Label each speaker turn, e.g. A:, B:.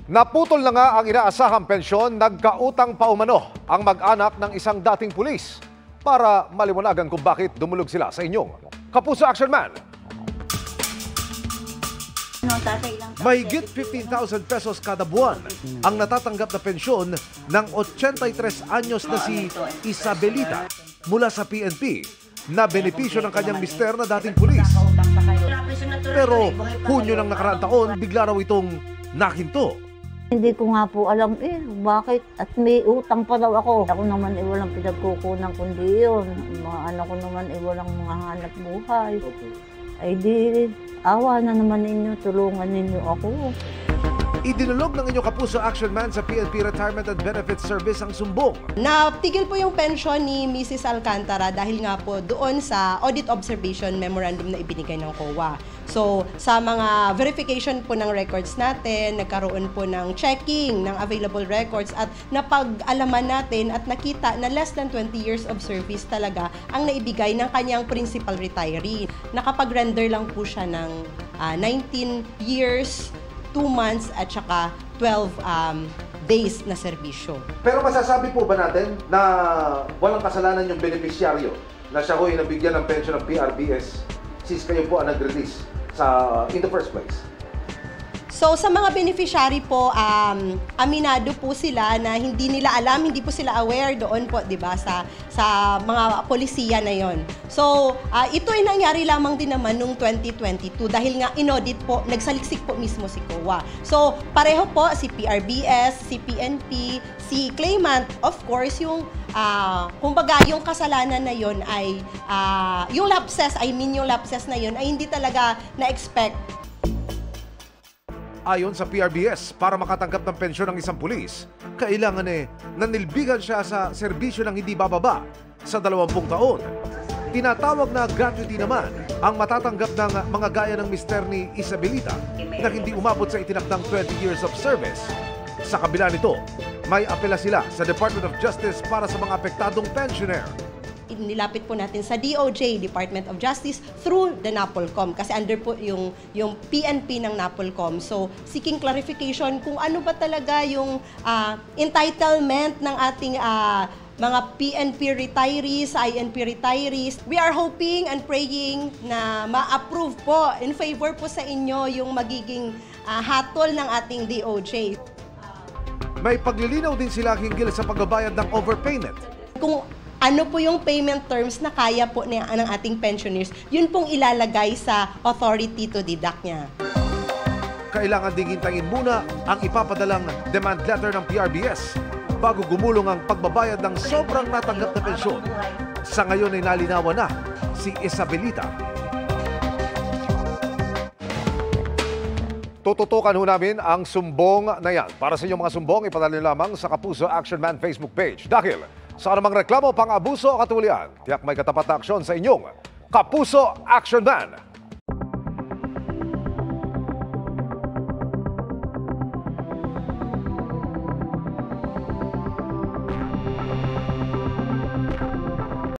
A: Naputol na nga ang inaasahang pensyon, nagkautang paumano ang mag-anak ng isang dating pulis para maliwanagan kung bakit dumulog sila sa inyong Kapuso Action Man. Mahigit 15,000 pesos kada buwan ang natatanggap na pensyon ng 83 anyos na si Isabelita mula sa PNP na benepisyo ng kanyang mister na dating pulis. Pero Hunyo ng nakaraang taon, bigla raw itong nahinto.
B: Hindi ko nga po alam bakit at may utang pa daw ako. Ako naman walang pinagkukunan kundi yun. Mga anak ko naman walang mga hanap buhay. Ay di, awa na naman ninyo, tulungan ninyo ako.
A: Idinulog ng inyong Kapuso Action Man sa PNP Retirement and Benefits Service ang sumbong.
C: Natigil po yung pensyon ni Mrs. Alcantara dahil nga po doon sa audit observation memorandum na ibinigay ng COA. So, sa mga verification po ng records natin, nagkaroon po ng checking ng available records at napag-alaman natin at nakita na less than 20 years of service talaga ang naibigay ng kanyang principal retiree. Nakapag-render lang po siya ng 19 years, 2 months at saka 12 days na serbisyo.
A: Pero masasabi po ba natin na walang kasalanan yung beneficiaryo na siya ho'y nabigyan ng pension ng PRBS since kayo po ang nag-release in the first place?
C: So sa mga beneficiary po, aminado po sila na hindi nila alam, hindi po sila aware doon po, 'di ba, sa mga polisiya na 'yon. So ito ay nangyari lamang din naman nung 2022 dahil nga inaudit po, nagsaliksik po mismo si COA. So pareho po si PRBS, si PNP, si claimant, of course, yung kumbaga yung kasalanan na 'yon ay yung lapses, yung lapses na 'yon ay hindi talaga na-expect.
A: Ayon sa PRBS, para makatanggap ng pensyon ng isang pulis, kailangan nanilbigan siya sa serbisyo ng hindi bababa sa 20 taon. Tinatawag na gratuity naman ang matatanggap ng mga gaya ng mister ni Isabelita na hindi umabot sa itinakdang 20 years of service. Sa kabila nito, may apela sila sa Department of Justice para sa mga apektadong pensioner.
C: Nilapit po natin sa DOJ, Department of Justice, through the NAPOLCOM kasi under po yung PNP ng NAPOLCOM. So, seeking clarification kung ano ba talaga yung entitlement ng ating mga PNP retirees, INP retirees. We are hoping and praying na ma-approve po, in favor po sa inyo yung magiging hatol ng ating DOJ.
A: May paglilinaw din sila hinggil sa pagbabayad ng overpayment.
C: Kung ano po yung payment terms na kaya po ng ating pensioners, yun pong ilalagay sa authority to deduct niya.
A: Kailangan ding hintayin muna ang ipapadalang demand letter ng PRBS bago gumulong ang pagbabayad ng sobrang natanggap na pensyon. Sa ngayon ay nalinawan na si Isabelita. Tututukan ho namin ang sumbong na yan. Para sa inyong mga sumbong, ipadala lamang sa Kapuso Action Man Facebook page. Dahil sa anumang reklamo, pang-abuso o katulian, tiyak may katapat na aksyon sa inyong Kapuso Action Man.